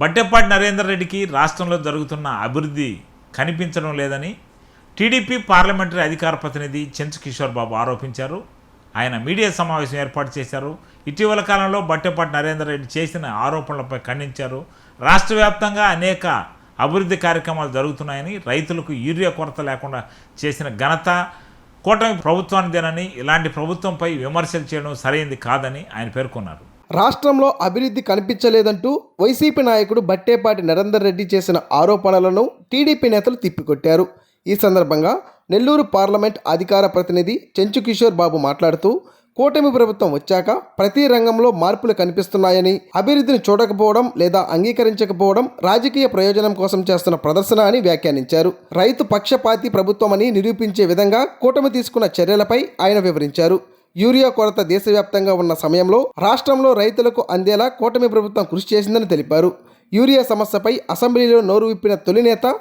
బట్టెపాటి నరేందర్ రెడ్డికి రాష్ట్రంలో జరుగుతున్న అభివృద్ధి కనిపించడం లేదని టీడీపీ పార్లమెంటరీ అధికార ప్రతినిధి చెంచు కిషోర్ బాబు ఆరోపించారు. ఆయన మీడియా సమావేశం ఏర్పాటు చేశారు. ఇటీవల కాలంలో బట్టెపాటి నరేందర్ రెడ్డి చేసిన ఆరోపణలపై ఖండించారు. రాష్ట్ర వ్యాప్తంగా అనేక అభివృద్ధి కార్యక్రమాలు జరుగుతున్నాయని, రైతులకు యూరియా కొరత లేకుండా చేసిన ఘనత కూటమి ప్రభుత్వానిదేనని, ఇలాంటి ప్రభుత్వంపై విమర్శలు చేయడం సరైంది కాదని ఆయన పేర్కొన్నారు. రాష్ట్రంలో అభివృద్ధి కనిపించలేదంటూ వైసీపీ నాయకుడు బట్టేపాటి నరేందర్ రెడ్డి చేసిన ఆరోపణలను టీడీపీ నేతలు తిప్పికొట్టారు. ఈ సందర్భంగా నెల్లూరు పార్లమెంట్ అధికార ప్రతినిధి చెంచు కిషోర్ బాబు మాట్లాడుతూ, కూటమి ప్రభుత్వం వచ్చాక ప్రతి రంగంలో మార్పులు కనిపిస్తున్నాయని, అభివృద్ధిని చూడకపోవడం లేదా అంగీకరించకపోవడం రాజకీయ ప్రయోజనం కోసం చేస్తున్న ప్రదర్శన అని వ్యాఖ్యానించారు. రైతు పక్షపాతి ప్రభుత్వమని నిరూపించే విధంగా కూటమి తీసుకున్న చర్యలపై ఆయన వివరించారు. యూరియా కొరత దేశవ్యాప్తంగా ఉన్న సమయంలో రాష్ట్రంలో రైతులకు అందేలా కూటమి ప్రభుత్వం కృషి చేసిందని తెలిపారు. యూరియా సమస్యపై అసెంబ్లీలో నోరు విప్పిన తొలి నేత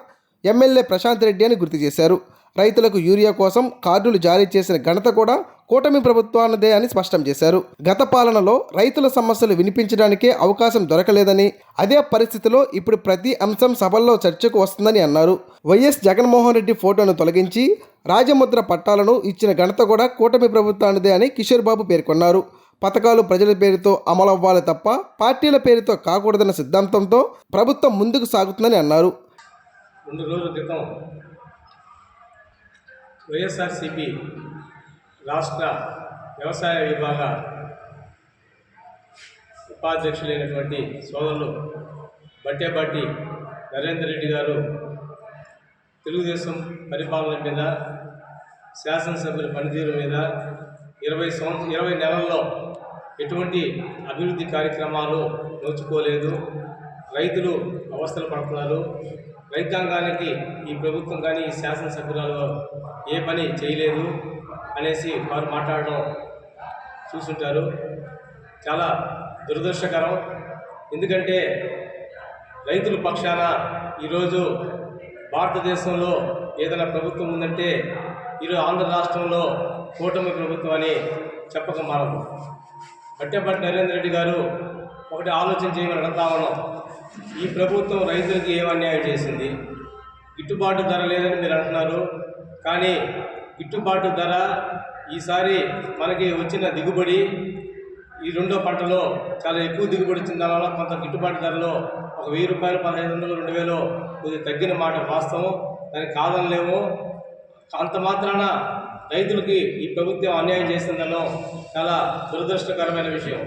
ఎమ్మెల్యే ప్రశాంత్ రెడ్డి అని గుర్తు చేశారు. రైతులకు యూరియా కోసం కార్డులు జారీ చేసిన ఘనత కూడా కూటమి ప్రభుత్వానిదే అని స్పష్టం చేశారు. గత పాలనలో రైతుల సమస్యలు వినిపించడానికే అవకాశం దొరకలేదని, అదే పరిస్థితిలో ఇప్పుడు ప్రతి అంశం సభల్లో చర్చకు వస్తుందని అన్నారు. వైఎస్ జగన్మోహన్ రెడ్డి ఫోటోను తొలగించి రాజముద్ర పట్టాలను ఇచ్చిన ఘనత కూడా కూటమి ప్రభుత్వానిదే అని కిషోర్ బాబు పేర్కొన్నారు. పథకాలు ప్రజల పేరుతో అమలవ్వాలి తప్ప పార్టీల పేరుతో కాకూడదన్న సిద్ధాంతంతో ప్రభుత్వం ముందుకు సాగుతుందని అన్నారు. 2 రోజుల క్రితం వైఎస్ఆర్సీపీ రాష్ట్ర వ్యవసాయ విభాగ ఉపాధ్యక్షులైనటువంటి సోదరులు బట్టేపాటి నరేందర్ రెడ్డి గారు తెలుగుదేశం పరిపాలన మీద, శాసనసభ్యుల పనితీరు మీద 20 నెలల్లో ఎటువంటి అభివృద్ధి కార్యక్రమాలు నోచుకోలేదు, రైతులు అవస్థలు పడుతున్నారు, రైతాంగానికి ఈ ప్రభుత్వం కానీ ఈ శాసనసభ్యురాలు ఏ పని చేయలేదు అనేసి వారు మాట్లాడడం చూసుంటారు. చాలా దురదృష్టకరం. ఎందుకంటే రైతుల పక్షాన ఈరోజు భారతదేశంలో ఏదైనా ప్రభుత్వం ఉందంటే ఈరోజు ఆంధ్ర రాష్ట్రంలో కూటమి ప్రభుత్వం అని చెప్పక మారదు. బట్టేపాటి నరేందర్ రెడ్డి గారు ఒకటి ఆలోచన చేయమని అడుగుతా ఉన్నాం. ఈ ప్రభుత్వం రైతులకి ఏం అన్యాయం చేసింది? గిట్టుబాటు ధర లేదని మీరు అంటున్నారు, కానీ గిట్టుబాటు ధర ఈసారి మనకి వచ్చిన దిగుబడి ఈ రెండో పంటలో చాలా ఎక్కువ దిగుబడి వచ్చిన దానివల్ల కొంత గిట్టుబాటు ధరలో ఒక 1000 రూపాయలు, 1500, 2000 కొద్దిగా తగ్గిన మాట వాస్తవం, దానికి కాదనలేము. అంత మాత్రాన రైతులకి ఈ ప్రభుత్వం అన్యాయం చేసిందనో చాలా దురదృష్టకరమైన విషయం.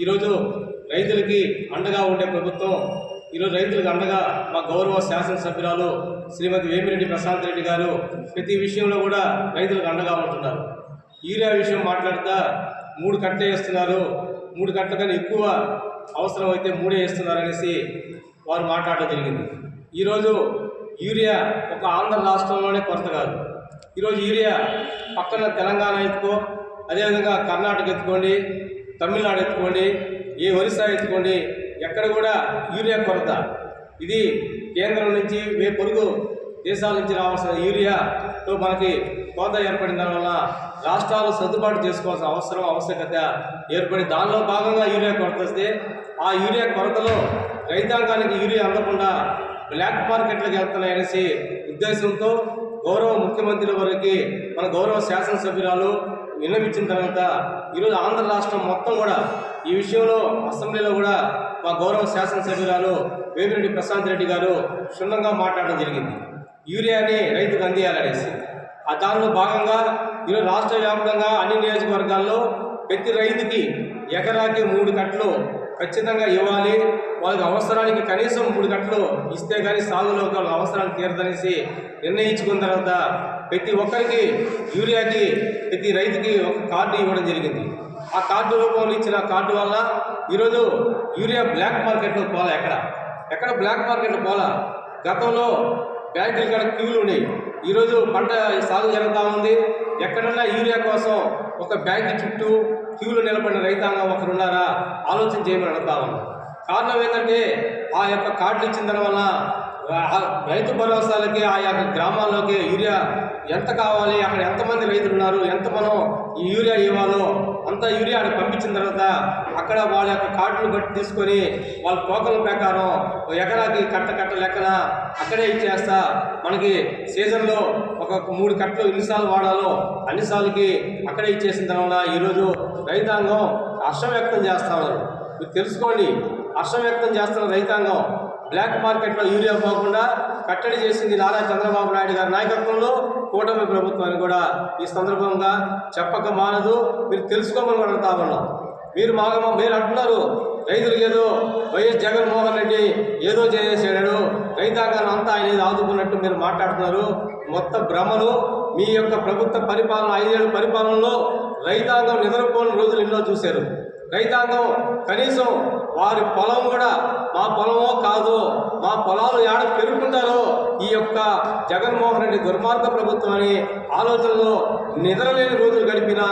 ఈరోజు రైతులకి అండగా ఉండే ప్రభుత్వం, ఈరోజు రైతులకు అండగా మా గౌరవ శాసనసభ్యురాలు శ్రీమతి వేమిరెడ్డి ప్రశాంత్ రెడ్డి గారు ప్రతి విషయంలో కూడా రైతులకు అండగా ఉంటున్నారు. యూరియా విషయం మాట్లాడుతూ 3 కట్టలే వేస్తున్నారు, 3 కట్టల కన్నా ఎక్కువ అవసరం అయితే 3 వేస్తున్నారు అనేసి వారు మాట్లాడడం జరిగింది. ఈరోజు యూరియా ఒక ఆంధ్ర రాష్ట్రంలోనే కొరత కాదు. ఈరోజు యూరియా పక్కన తెలంగాణ ఎత్తుకో, అదేవిధంగా కర్ణాటక ఎత్తుకోండి, తమిళనాడు ఎత్తుకోండి, ఒరిస్సా ఎత్తుకోండి, ఎక్కడ కూడా యూరియా కొరత. ఇది కేంద్రం నుంచి పొరుగు దేశాల నుంచి రావాల్సిన యూరియాతో మనకి కోత ఏర్పడిన దానివల్ల రాష్ట్రాలు సర్దుబాటు చేసుకోవాల్సిన ఆవశ్యకత ఏర్పడి దానిలో భాగంగా యూరియా కొరత వస్తే ఆ యూరియా కొరతలో రైతాంగానికి యూరియా అందకుండా బ్లాక్ మార్కెట్లకు వెళ్తున్నాయనేసి ఉద్దేశంతో గౌరవ ముఖ్యమంత్రి వారికి మన గౌరవ శాసనసభ్యురాలు విన్నవించిన తర్వాత ఈరోజు ఆంధ్ర రాష్ట్రం మొత్తం కూడా ఈ విషయంలో అసెంబ్లీలో కూడా మా గౌరవ శాసనసభ్యురాలు వేమిరెడ్డి ప్రశాంత్ రెడ్డి గారు క్షుణ్ణంగా మాట్లాడడం జరిగింది. యూరియాని రైతుకు అందియాలనేసి ఆ దానిలో భాగంగా ఈరోజు రాష్ట్ర వ్యాప్తంగా అన్ని నియోజకవర్గాల్లో ప్రతి రైతుకి ఎకరాకి 3 కట్టలు ఖచ్చితంగా ఇవ్వాలి. వాళ్ళకి అవసరానికి కనీసం 3 కట్టలు ఇస్తే కానీ సాగులో వాళ్ళ అవసరాలు తీరదనేసి నిర్ణయించుకున్న తర్వాత ప్రతి ఒక్కరికి యూరియాకి ప్రతి రైతుకి ఒక కార్డు ఇవ్వడం జరిగింది. ఆ కార్డు రూపంలో ఇచ్చిన కార్డు వల్ల ఈరోజు యూరియా బ్లాక్ మార్కెట్లో పోలా, ఎక్కడ బ్లాక్ మార్కెట్లో పోలా. గతంలో బ్యాంకుల కాడ క్యూలు ఉన్నాయి, ఈరోజు పంట సాగు జరుగుతూ ఉంది. ఎక్కడన్నా యూరియా కోసం ఒక బ్యాంకు చుట్టూ క్యూలు నిలబడిన రైతాంగం ఒకరున్నారా? ఆలోచన చేయమని అడుగుతా ఉన్నాం. కారణం ఏంటంటే ఆ యొక్క కార్డులు ఇచ్చిన దానివల్ల రైతు భరోసాలకి ఆ యొక్క గ్రామాల్లోకి యూరియా ఎంత కావాలి, అక్కడ ఎంతమంది రైతులు ఉన్నారు, ఎంత మనం ఈ యూరియా ఇవ్వాలో అంత యూరియా అక్కడ పంపించిన తర్వాత అక్కడ వాళ్ళ యొక్క కార్డులు బట్టి తీసుకొని వాళ్ళ టోకన్ల ప్రకారం ఎకరాకి కట్ట లెక్కన అక్కడే ఇచ్చేస్తా మనకి సీజన్లో ఒక 3 కట్టలు ఎన్నిసార్లు వాడాలో అన్నిసార్లకి అక్కడే ఇచ్చేసిన తర్వాత ఈరోజు రైతాంగం హర్షం వ్యక్తం చేస్తా ఉన్నారు. మీరు తెలుసుకోండి, హర్షం వ్యక్తం చేస్తున్న రైతాంగం బ్లాక్ మార్కెట్లో యూరియా పోకుండా కట్టడి చేసింది నారా చంద్రబాబు నాయుడు గారి నాయకత్వంలో కూటమి ప్రభుత్వాన్ని కూడా ఈ సందర్భంగా చెప్పక మానదు. మీరు తెలుసుకోమని అడుగుతా ఉన్నాం. మీరు అంటున్నారు రైతులకు ఏదో వైఎస్ జగన్మోహన్ రెడ్డి ఏదో చేసేసాడు, రైతాంగాన్ని అంతా ఆయన ఏదో ఆదుకున్నట్టు మీరు మాట్లాడుతున్నారు. మొత్తం భ్రమలు. మీ యొక్క ప్రభుత్వ పరిపాలన 5 ఏళ్ళ పరిపాలనలో రైతాంగం నిద్రపోని రోజులు ఎన్నో చూశారు. రైతాంగం కనీసం వారి పొలం కూడా మా పొలమో కాదు, మా పొలాలు ఏడ పెరుగుతుంటారో ఈ యొక్క జగన్మోహన్ రెడ్డి దుర్మార్గ ప్రభుత్వం అని ఆలోచనలో నిద్రలేని రోజులు గడిపిన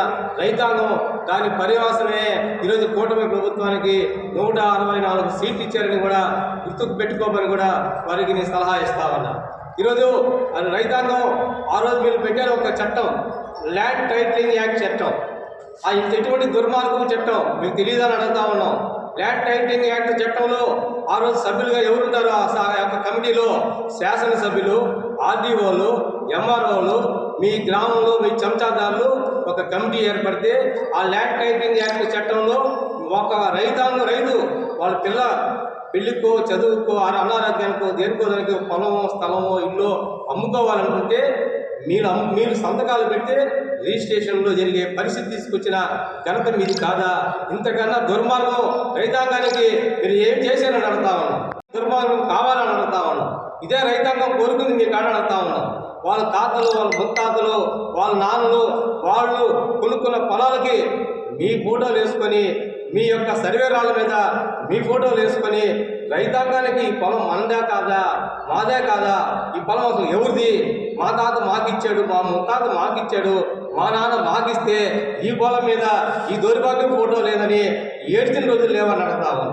రైతాంగం దాని పర్యవసనమే ఈరోజు కూటమి ప్రభుత్వానికి 164 సీట్లు ఇచ్చారని కూడా గుర్తుకు పెట్టుకోమని కూడా వారికి నేను సలహా ఇస్తా ఉన్నా. ఈరోజు రైతాంగం ఆ రోజు మీరు పెట్టారు ఒక చట్టం, ల్యాండ్ టైటిలింగ్ యాక్ట్ చట్టం. ఆ ఎటువంటి దుర్మార్గం చట్టం మీకు తెలియదని అడుగుతా ఉన్నాం. ల్యాండ్ టైటిలింగ్ యాక్ట్ చట్టంలో ఆ రోజు సభ్యులుగా ఎవరుంటారో ఆ యొక్క కమిటీలో శాసనసభ్యులు, ఆర్డీఓలు, ఎంఆర్ఓలు, మీ గ్రామంలో మీ చెంచాదారులు ఒక కమిటీ ఏర్పడితే ఆ ల్యాండ్ టైటిలింగ్ యాక్ట్ చట్టంలో ఒక రైతు వాళ్ళ పిల్ల పెళ్లికో, చదువుకో, అనారోగ్యానికో, దేనికో దానికి పొలమో, స్థలమో, ఇల్లు అమ్ముకోవాలనుకుంటే మీరు సంతకాలు పెడితే రిజిస్ట్రేషన్లో జరిగే పరిస్థితి తీసుకొచ్చిన ఘనత మీది కాదా? ఇంతకన్నా దుర్మార్గం రైతాంగానికి మీరు ఏం చేశారని అడుగుతా ఉన్నాం. దుర్మార్గం కావాలని అడుగుతా ఉన్నాం. ఇదే రైతాంగం కోరుకుంది మీ కాడ అడుగుతా ఉన్నాం. వాళ్ళ తాతలు, వాళ్ళ ముత్తాతలు, వాళ్ళ నాన్నలు వాళ్ళు కొనుక్కున్న పొలాలకి మీ ఫోటోలు వేసుకొని, మీ యొక్క సర్వే రాళ్ళ మీద మీ ఫోటోలు వేసుకొని రైతాంగానికి ఈ పొలం మనదే కాదా, మాదే కాదా, ఈ పొలం అసలు ఎవరిది, మా తాత మాకిచ్చాడు, మా ముత్తాత మాకిచ్చాడు, మా నాన్న మాకిస్తే ఈ పొలం మీద ఈ దౌర్భాగ్యం ఫోటో లేదని ఏడ్చిన రోజులు లేవని అడుగుతాము.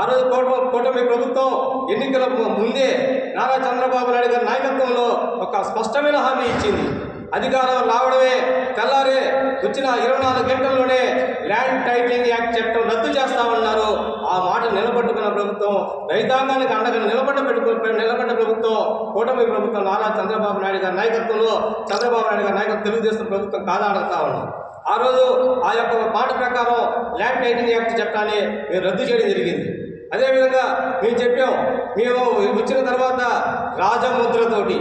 ఆ రోజు కూటమి ప్రభుత్వం ఎన్నికల ముందే నారా చంద్రబాబు నాయుడు గారి నాయకత్వంలో ఒక స్పష్టమైన హామీ ఇచ్చింది. అధికారం రావడమే తెల్లారే వచ్చిన 24 గంటల్లోనే ల్యాండ్ టైటిలింగ్ యాక్ట్ చట్టం రద్దు చేస్తామన్నారు. ఆ మాట నిలబెట్టుకున్న ప్రభుత్వం, రైతాంగానికి అండగా నిలబడ్డ ప్రభుత్వం కూటమి ప్రభుత్వం నారా చంద్రబాబు నాయుడు గారి నాయకత్వంలో తెలుగుదేశం ప్రభుత్వం కాదా అడుగుతా ఉన్నాం. ఆ రోజు ఆ యొక్క మాట ప్రకారం ల్యాండ్ టైటిలింగ్ యాక్ట్ చట్టాన్ని మేము రద్దు చేయడం జరిగింది. అదేవిధంగా మేము వచ్చిన తర్వాత రాజముద్రతోటి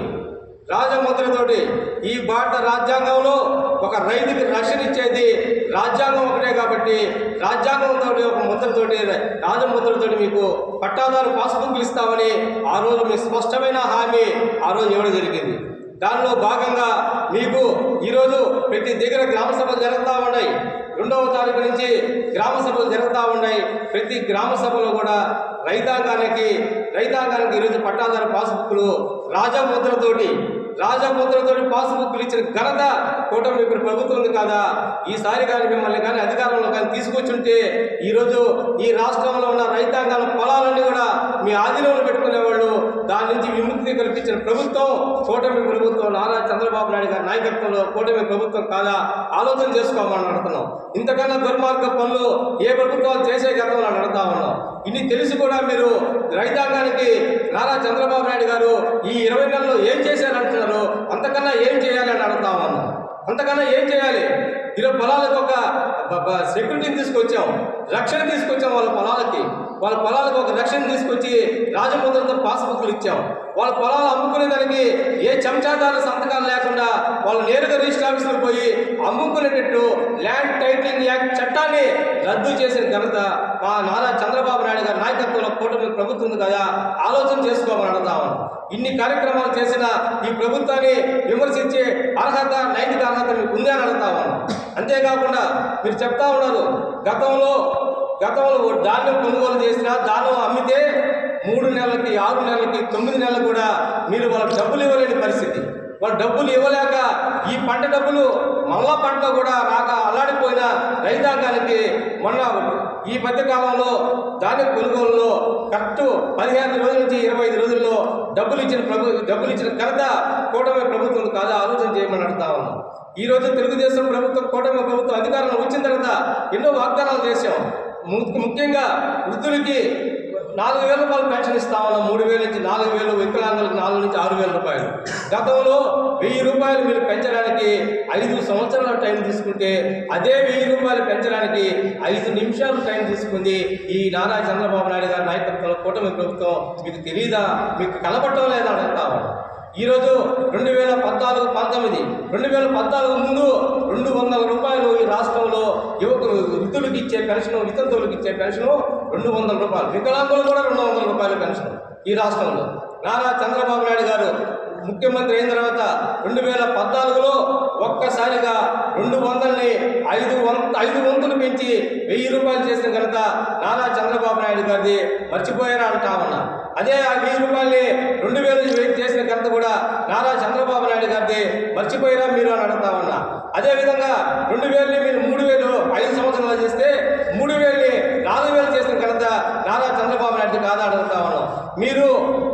ఈ భారత రాజ్యాంగంలో ఒక రైతుకి రక్షణ ఇచ్చేది రాజ్యాంగం ఒకటే కాబట్టి రాజ్యాంగంతో ఒక ముద్రతోటి, రాజముద్రతోటి మీకు పట్టాదారు పాస్బుక్లు ఇస్తామని ఆ రోజు మీ స్పష్టమైన హామీ ఆ రోజు ఇవ్వడం జరిగింది. దానిలో భాగంగా మీకు ఈరోజు ప్రతి దగ్గర గ్రామ సభలు జరుగుతూ ఉన్నాయి. 2వ తారీఖు నుంచి గ్రామ సభలు జరుగుతూ ఉన్నాయి. ప్రతి గ్రామ సభలో కూడా రైతాంగానికి ఈరోజు పట్టాదారు పాస్బుక్లు రాజముద్రతోటి పాస్బుక్లు ఇచ్చిన ఘనత కూటమి ప్రభుత్వం ఉంది కదా. ఈసారి కానీ మిమ్మల్ని కానీ అధికారంలో కానీ తీసుకొచ్చుంటే ఈరోజు ఈ రాష్ట్రంలో ఉన్న రైతాంగాల పొలాలన్నీ కూడా మీ ఆధీనంలో పెట్టుకునేవాళ్ళు. దాని నుంచి విముక్తి కల్పించిన ప్రభుత్వం కూటమి ప్రభుత్వం, నారా చంద్రబాబు నాయుడు గారి నాయకత్వంలో కూటమి ప్రభుత్వం కాదా? ఆలోచన చేసుకోమని అడుగుతున్నాం. ఇంతకన్నా దుర్మార్గ పనులు ఏ ప్రభుత్వాలు చేసే గతంలో అడుగుతా ఉన్నాం. ఇన్ని తెలిసి కూడా మీరు రైతాంగానికి నారా చంద్రబాబు నాయుడు గారు ఈ 20 నెలల్లో ఏం చేశారంటున్నారు. అంతకన్నా ఏం చేయాలి అని అడుగుతా ఉన్నాం. అంతకన్నా ఏం చేయాలి? ఈరోజు పొలాలకు ఒక సెక్యూరిటీని తీసుకొచ్చాం, రక్షణ తీసుకొచ్చాం. వాళ్ళ పొలాలకు ఒక రక్షణ తీసుకొచ్చి రాజముద్రతో పాస్బుక్లు ఇచ్చాం. వాళ్ళ పొలాలు అమ్ముకునేదానికి ఏ చెంచాదారుల సంతకాలు లేకుండా వాళ్ళు నేరుగా రిజిస్టర్ ఆఫీసులకు పోయి అమ్ముకునేటట్టు ల్యాండ్ టైటిలింగ్ యాక్ట్ చట్టాన్ని రద్దు చేసిన ఘనత మా నారా చంద్రబాబు నాయుడు గారి నాయకత్వంలో కూటమి ప్రభుత్వం ఉంది కదా. ఆలోచన చేసుకోమని అడుగుతాము. ఇన్ని కార్యక్రమాలు చేసిన ఈ ప్రభుత్వాన్ని విమర్శించే అర్హత, నైతిక అర్హత మీకు ఉందే అని అడుగుతాము. అంతేకాకుండా మీరు చెప్తా ఉన్నారు, గతంలో ధాన్యం కొనుగోలు చేసినా ధాన్యం అమ్మితే 3 నెలలకి, 6 నెలలకి, 9 నెలలకు కూడా మీరు వాళ్ళకి డబ్బులు ఇవ్వలేని పరిస్థితి. వాళ్ళు డబ్బులు ఇవ్వలేక ఈ పంట డబ్బులు మళ్ళా పంట కూడా రాక అల్లాడిపోయిన రైతాంగానికి మొన్న ఈ మధ్య కాలంలో ధాన్యం కొనుగోలులో కరెక్ట్ 15 రోజుల నుంచి 25 రోజుల్లో డబ్బులు ఇచ్చిన ఘనత కూటమి ప్రభుత్వం కాదా ఆలోచన చేయమని అడుగుతా ఉన్నాం. ఈ రోజు తెలుగుదేశం ప్రభుత్వం కూటమి ప్రభుత్వం అధికారంలో వచ్చిన తర్వాత ఎన్నో వాగ్దానాలు చేశాం. ముఖ్యంగా వృద్ధులకి 4,000 రూపాయలు పెన్షన్ ఇస్తా ఉన్నాం. 3,000 నుంచి 4,000, వికలాంగులకు 4 నుంచి 6,000 రూపాయలు. గతంలో 1,000 రూపాయలు మీరు పెంచడానికి 5 సంవత్సరాల టైం తీసుకుంటే అదే 1,000 రూపాయలు పెంచడానికి 5 నిమిషాలు టైం తీసుకుంది ఈ నారా చంద్రబాబు నాయుడు గారి నాయకత్వంలో కూటమి ప్రభుత్వం. మీకు తెలీదా? మీకు కనబడటం లేదా అడుగుతా ఉన్నాం. ఈరోజు 2014 ముందు 200 రూపాయలు ఈ రాష్ట్రంలో వృద్ధులకు ఇచ్చే పెన్షన్, వితంతువులకు ఇచ్చే పెన్షన్ 200 రూపాయలు, వికలాంగులు కూడా 200 రూపాయల పెన్షన్ ఈ రాష్ట్రంలో. నారా చంద్రబాబు నాయుడు గారు ముఖ్యమంత్రి అయిన తర్వాత 2014లో ఒక్కసారిగా 200ని 5 వంతులు పెంచి 1,000 రూపాయలు చేసిన ఘనత నారా చంద్రబాబు నాయుడు గారిది. మర్చిపోయారా అంటా ఉన్నా. అదే ఆ 1,000 రూపాయలని 2,000 చేసిన ఘనత కూడా నారా చంద్రబాబు నాయుడు గారిది. మర్చిపోయారా మీరు అని అడుగుతా ఉన్నా. అదేవిధంగా 2,000ని మీరు 3,000 5 సంవత్సరాలు చేస్తే 3,000ని 4,000 చేసిన ఘనత నారా చంద్రబాబు నాయుడు కాదా అడుగుతా ఉన్నాం. మీరు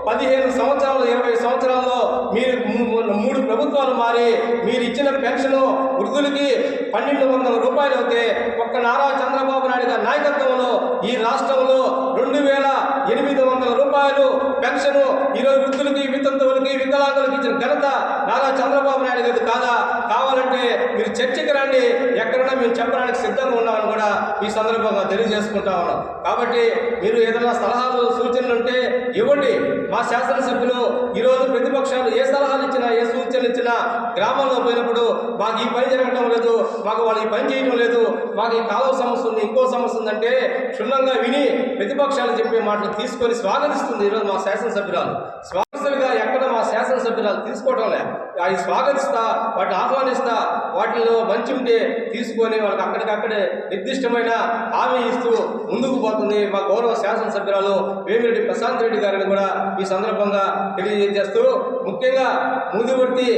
15 సంవత్సరాలు 20 సంవత్సరాల్లో మీరు 3 ప్రభుత్వాలు మారి మీరు ఇచ్చిన పెన్షన్ వృద్ధులకి 1,200 రూపాయలు అవుతే ఒక్క నారా చంద్రబాబు నాయుడు గారి నాయకత్వంలో ఈ రాష్ట్రంలో 2,800 రూపాయలు పెన్షన్ ఈరోజు వృద్ధులకి, వితంతువులకి, వికలాంగులకి ఇచ్చిన ఘనత నారా చంద్రబాబు నాయుడు గారు కాదా? కావాలంటే మీరు చర్చకి రండి, ఎక్కడైనా మేము చెప్పడానికి సిద్ధంగా ఉన్నామని కూడా ఈ సందర్భంగా తెలియజేసుకుంటా ఉన్నాం. కాబట్టి మీరు ఏదైనా సలహాలు సూచనలు ఉంటే ఇవ్వండి. మా శాసనసభ్యులు ఈరోజు ప్రతిపక్షాలు ఏ సలహాలు ఇచ్చినా, ఏ సూచనలు ఇచ్చినా గ్రామాల్లో పోయినప్పుడు మాకు ఈ పని జరగటం లేదు, మాకు వాళ్ళు ఈ పని చేయడం లేదు, మాకు ఈ కాలువ సమస్య ఉంది, ఇంకో సమస్య ఉందంటే క్షుణ్ణంగా విని ప్రతిపక్షాలు చెప్పే మాటలు తీసుకొని స్వాగతిస్తుంది ఈరోజు మా శాసనసభ్యురాలు. స్వాగతిగా ఎక్కడ మా శాసనసభ్యురాలు తీసుకోవడం లేదు. అది స్వాగతిస్తా, వాటిని ఆహ్వానిస్తా, వాటిలో మంచి ఉంటే తీసుకొని వాళ్ళకి అక్కడికక్కడే నిర్దిష్టమైన హామీ ఇస్తూ ముందుకు పోతుంది మా గౌరవ శాసనసభ్యురాలు వేమిరెడ్డి ప్రశాంత్ రెడ్డి గారిని కూడా ఈ సందర్భంగా తెలియజేస్తూ, ముఖ్యంగా ముందువర్తి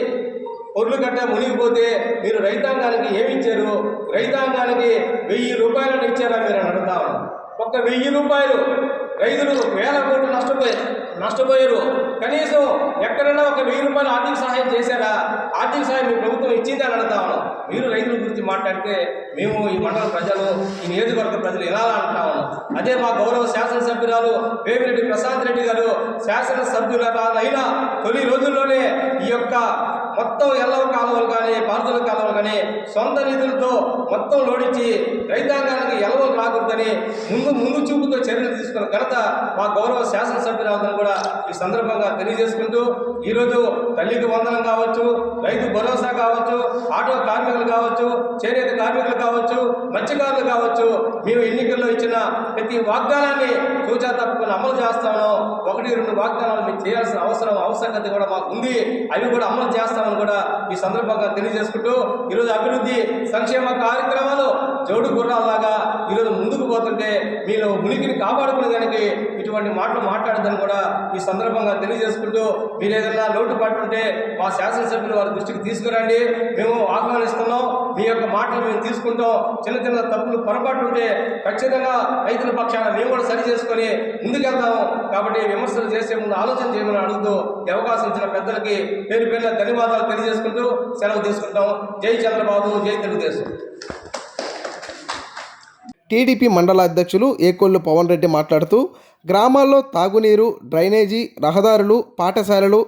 పొర్లు కట్ట మునిగిపోతే మీరు రైతాంగానికి ఏమి ఇచ్చారు? రైతాంగానికి 1,000 రూపాయలను ఇచ్చారా మీరు అని అడుగుతా ఉన్నాం. ఒక్క 1,000 రూపాయలు రైతులు 1,000 కోట్లు నష్టపోయారు. కనీసం ఎక్కడైనా ఒక 1,000 రూపాయలు ఆర్థిక సహాయం చేశారా? ఆర్థిక సహాయం మీ ప్రభుత్వం ఇచ్చింది అని అడుగుతా ఉన్నాం. మీరు రైతుల గురించి మాట్లాడితే మేము ఈ మండల ప్రజలు, ఈ నియోజకవర్గ ప్రజలు ఇలా అంటా ఉన్నాం. అదే మా గౌరవ శాసనసభ్యురాలు వేమిరెడ్డి ప్రశాంత్ రెడ్డి గారు శాసనసభ్యులైన తొలి రోజుల్లోనే ఈ యొక్క మొత్తం ఎల్లవ కాలువలు కానీ, పారుదల కాలువలు కానీ సొంత నిధులతో మొత్తం లోడించి రైతాంగానికి ఎల్లవలు రాకూడదని ముందు చూపుతో చర్యలు తీసుకున్న ఘనత మా గౌరవ శాసనసభ్యురాలను కూడా ఈ సందర్భంగా తెలియజేసుకుంటూ, ఈరోజు తల్లికి వందనం కావచ్చు, రైతు భరోసా కావచ్చు, ఆటో కార్మికులు కావచ్చు, చేనేత కార్మికులు కావచ్చు, మత్స్యకారులు కావచ్చు, మేము ఎన్నికల్లో ఇచ్చిన ప్రతి వాగ్దానాన్ని తూచా తప్పకుండా అమలు చేస్తామో 1-2 వాగ్దానాలు మేము చేయాల్సిన ఆవశ్యకత కూడా మాకు ఉంది. అవి కూడా అమలు చేస్తామని కూడా ఈ సందర్భంగా తెలియజేసుకుంటూ, ఈరోజు అభివృద్ధి సంక్షేమ కార్యక్రమాలు జోడు గుర్రాల్లాగా ఈరోజు ముందుకు పోతుంటే మీరు ఉనికిని కాపాడుకునేదానికి ఇటువంటి మాటలు మాట్లాడదని కూడా ఈ సందర్భంగా తెలియజేసుకుంటూ, మీరు ఏదైనా లోటుపాటు ఉంటే మా శాసనసభ్యులు వారి దృష్టికి తీసుకురండి, మేము ఆహ్వానిస్తున్నాం. మీ యొక్క మాటలు మేము తీసుకుంటాం. చిన్న తప్పులు పొరపాటు ఉంటే ఖచ్చితంగా రైతుల పక్షాన మేము కూడా సరి చేసుకొని ముందుకెళ్తాము. కాబట్టి విమర్శలు చేసే ముందు ఆలోచన చేయమని అడుగుతూ ఈ అవకాశం ఇచ్చిన పెద్దలకి పేరు పేరున ధన్యవాదాలు తెలియజేసుకుంటూ సెలవు తీసుకుంటాం. జై చంద్రబాబు, జై తెలుగుదేశం. టీడీపీ మండల అధ్యక్షులు ఏకొల్లు పవన్ రెడ్డి మాట్లాడుతూ, గ్రామాల్లో తాగునీరు, డ్రైనేజీ, రహదారులు, పాఠశాలలు,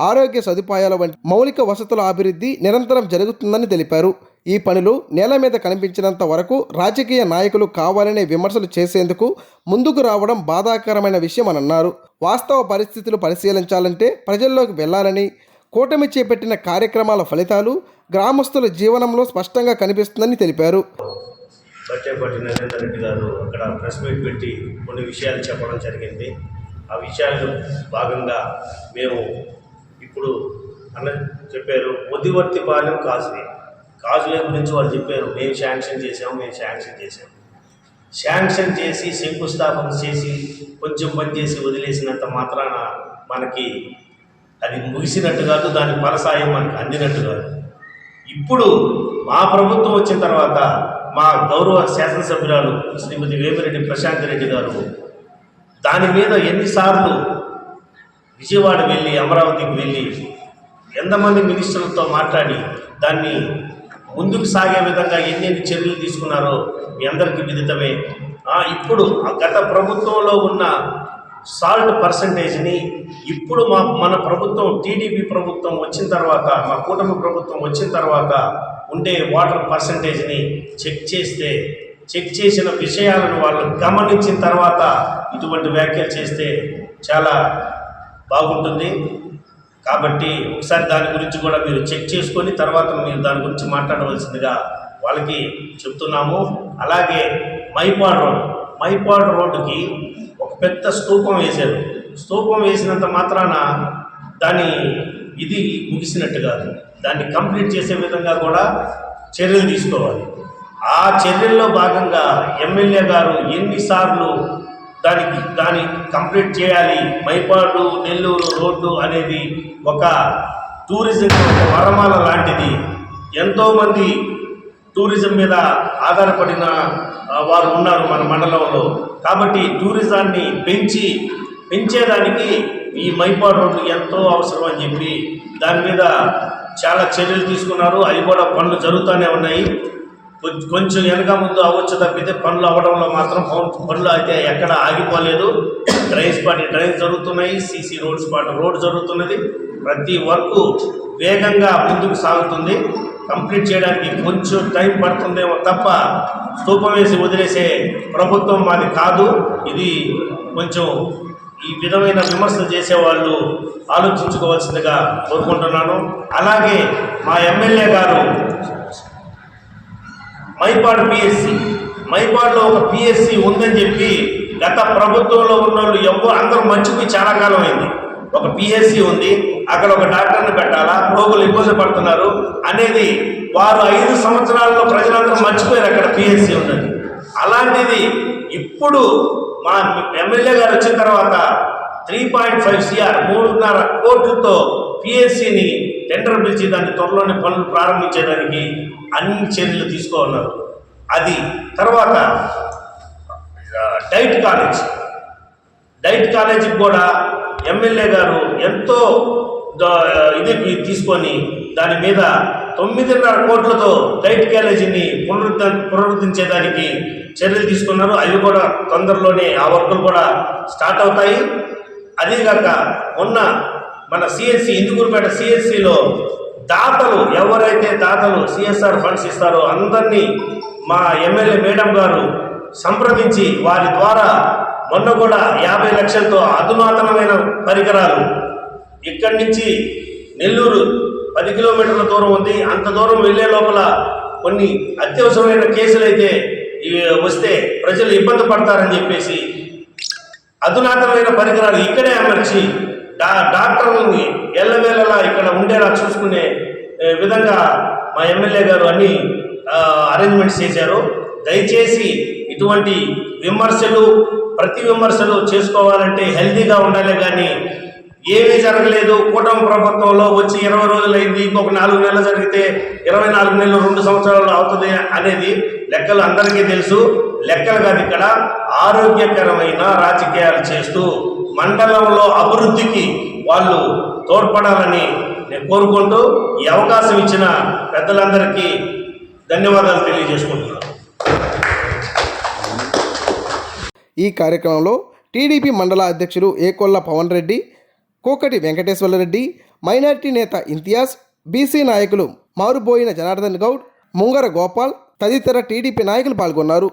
ఆరోగ్య సదుపాయాల వంటి మౌలిక వసతుల అభివృద్ధి నిరంతరం జరుగుతుందని తెలిపారు. ఈ పనులు నేల మీద కనిపించినంత వరకు రాజకీయ నాయకులు కావాలనే విమర్శలు చేసేందుకు ముందుకు రావడం బాధాకరమైన విషయం అని అన్నారు. వాస్తవ పరిస్థితులు పరిశీలించాలంటే ప్రజల్లోకి వెళ్లాలని, కూటమి చేపట్టిన కార్యక్రమాల ఫలితాలు గ్రామస్తుల జీవనంలో స్పష్టంగా కనిపిస్తుందని తెలిపారు. బట్టేపట్టి నరేందర్ రెడ్డి గారు అక్కడ ప్రెస్ మీట్ పెట్టి కొన్ని విషయాలు చెప్పడం జరిగింది. ఆ విషయాల్లో భాగంగా మేము ఇప్పుడు చెప్పారు ముదివర్తిపాలెం కాజులే గురించి వాళ్ళు చెప్పారు. మేము శాంక్షన్ చేసి శంకుస్థాపన చేసి కొంచెం పని చేసి వదిలేసినంత మాత్రాన మనకి అది ముగిసినట్టు కాదు, దాని ఫలసాయం మనకు అందినట్టు కాదు. ఇప్పుడు మా ప్రభుత్వం వచ్చిన తర్వాత మా గౌరవ శాసనసభ్యురాలు శ్రీమతి వేమిరెడ్డి ప్రశాంత్ రెడ్డి గారు దాని మీద ఎన్నిసార్లు విజయవాడ వెళ్ళి అమరావతికి వెళ్ళి ఎంతమంది మినిస్టర్లతో మాట్లాడి దాన్ని ముందుకు సాగే విధంగా ఎన్ని చర్యలు తీసుకున్నారో మీ అందరికీ విదితమే. ఇప్పుడు గత ప్రభుత్వంలో ఉన్న సాల్ట్ పర్సంటేజ్ని ఇప్పుడు మన ప్రభుత్వం టీడీపీ ప్రభుత్వం వచ్చిన తర్వాత, మా కూటమి ప్రభుత్వం వచ్చిన తర్వాత ఉండే వాటర్ పర్సంటేజ్ని చెక్ చేసిన విషయాలను వాళ్ళు గమనించిన తర్వాత ఇటువంటి వ్యాఖ్యలు చేస్తే చాలా బాగుంటుంది. కాబట్టి ఒకసారి దాని గురించి కూడా మీరు చెక్ చేసుకొని తర్వాత మీరు దాని గురించి మాట్లాడవలసిందిగా వాళ్ళకి చెప్తున్నాము. అలాగే మైపాడ్ రోడ్డుకి ఒక పెద్ద స్తూపం వేశారు. స్తూపం వేసినంత మాత్రాన దాని ఇది ముగిసినట్టు కాదు, దాన్ని కంప్లీట్ చేసే విధంగా కూడా చర్యలు తీసుకోవాలి. ఆ చర్యల్లో భాగంగా ఎమ్మెల్యే గారు ఎన్నిసార్లు దాన్ని కంప్లీట్ చేయాలి. మైపాడు నెల్లూరు రోడ్డు అనేది ఒక టూరిజం ఒక వరమాల లాంటిది. ఎంతోమంది టూరిజం మీద ఆధారపడిన వారు ఉన్నారు మన మండలంలో. కాబట్టి టూరిజాన్ని పెంచేదానికి ఈ మైపాడు రోడ్డు ఎంతో అవసరం అని చెప్పి దాని మీద చాలా చర్యలు తీసుకున్నారు. అవి కూడా పనులు జరుగుతూనే ఉన్నాయి. కొంచెం వెనక ముందు అవ్వచ్చు తప్పితే పనులు అవ్వడంలో మాత్రం పనులు అయితే ఎక్కడ ఆగిపోలేదు. డ్రైన్స్ జరుగుతున్నాయి, సీసీ రోడ్ జరుగుతున్నది. ప్రతి వర్క్ వేగంగా ముందుకు సాగుతుంది. కంప్లీట్ చేయడానికి కొంచెం టైం పడుతుందేమో తప్ప స్తూపం వేసి వదిలేసే ప్రభుత్వం మాది కాదు. ఇది కొంచెం ఈ విధమైన విమర్శలు చేసేవాళ్ళు ఆలోచించుకోవాల్సిందిగా కోరుకుంటున్నాను. అలాగే మా ఎమ్మెల్యే గారు మైపాడులో ఒక పిఎస్సి ఉందని చెప్పి గత ప్రభుత్వంలో ఉన్న వాళ్ళు అందరూ మర్చిపోయి చాలా కాలం అయింది. ఒక పిఎస్సి ఉంది, అక్కడ ఒక డాక్టర్ని పెట్టాలా, రోగులు ఇబ్బంది పడుతున్నారు అనేది వారు 5 సంవత్సరాల్లో ప్రజలందరూ మర్చిపోయారు అక్కడ పిఎస్సి ఉన్నది. అలాంటిది ఇప్పుడు మా ఎమ్మెల్యే గారు వచ్చిన తర్వాత 3.5 CR 3.5 కోట్లతో పిఎస్సిని టెండర్ పిలిచి దాన్ని త్వరలోనే పనులు ప్రారంభించేదానికి అన్ని చర్యలు తీసుకోన్నారు. అది తర్వాత డైట్ కాలేజీకి కూడా ఎమ్మెల్యే గారు ఎంతో ఇది తీసుకొని దాని మీద 9.5 కోట్లతో డైట్ కాలేజీని పునరుద్ధరించేదానికి చర్యలు తీసుకున్నారు. అవి కూడా తొందరలోనే ఆ వర్కులు కూడా స్టార్ట్ అవుతాయి. అదేగాక మొన్న మన సిఎస్సి ఇందుకూరుపేట సిఎస్సిలో ఎవరైతే దాతలు సిఎస్ఆర్ ఫండ్స్ ఇస్తారో అందరినీ మా ఎమ్మెల్యే మేడం గారు సంప్రదించి వారి ద్వారా మొన్న కూడా 50 లక్షలతో అధునాతనమైన పరికరాలు ఇక్కడి నుంచి నెల్లూరు 10 కిలోమీటర్ల దూరం ఉంది. అంత దూరం వెళ్ళే లోపల కొన్ని అత్యవసరమైన కేసులు అయితే వస్తే ప్రజలు ఇబ్బంది పడతారని చెప్పేసి అధునాతనమైన పరికరాలు ఇక్కడే అమర్చి డాక్టర్లని ఎల్లవేళలా ఇక్కడ ఉండేలా చూసుకునే విధంగా మా ఎమ్మెల్యే గారు అన్ని అరేంజ్మెంట్స్ చేశారు. దయచేసి ఇటువంటి ప్రతి విమర్శలు చేసుకోవాలంటే హెల్తీగా ఉండాలి. కానీ ఏమీ జరగలేదు, కూటమి ప్రభుత్వంలో వచ్చి 20 రోజులైంది, ఇంకొక 4 నెలలు జరిగితే 24 నెలలు 2 సంవత్సరాలు అవుతుంది అనేది లెక్కలు అందరికీ తెలుసు. లెక్కలు కాదు, ఇక్కడ ఆరోగ్యకరమైన రాజకీయాలు చేస్తూ మండలంలో అభివృద్ధికి వాళ్ళు తోడ్పడాలని నేను కోరుకుంటూ ఈ అవకాశం ఇచ్చిన పెద్దలందరికీ ధన్యవాదాలు తెలియజేసుకుంటున్నాను. ఈ కార్యక్రమంలో టీడీపీ మండల అధ్యక్షులు ఏకొల్ల పవన్ రెడ్డి, కోకటి వెంకటేశ్వరరెడ్డి, మైనార్టీ నేత ఇంతియాజ్, బీసీ నాయకులు మారుబోయిన జనార్దన్ గౌడ్, ముంగర గోపాల్ తదితర టీడీపీ నాయకులు పాల్గొన్నారు.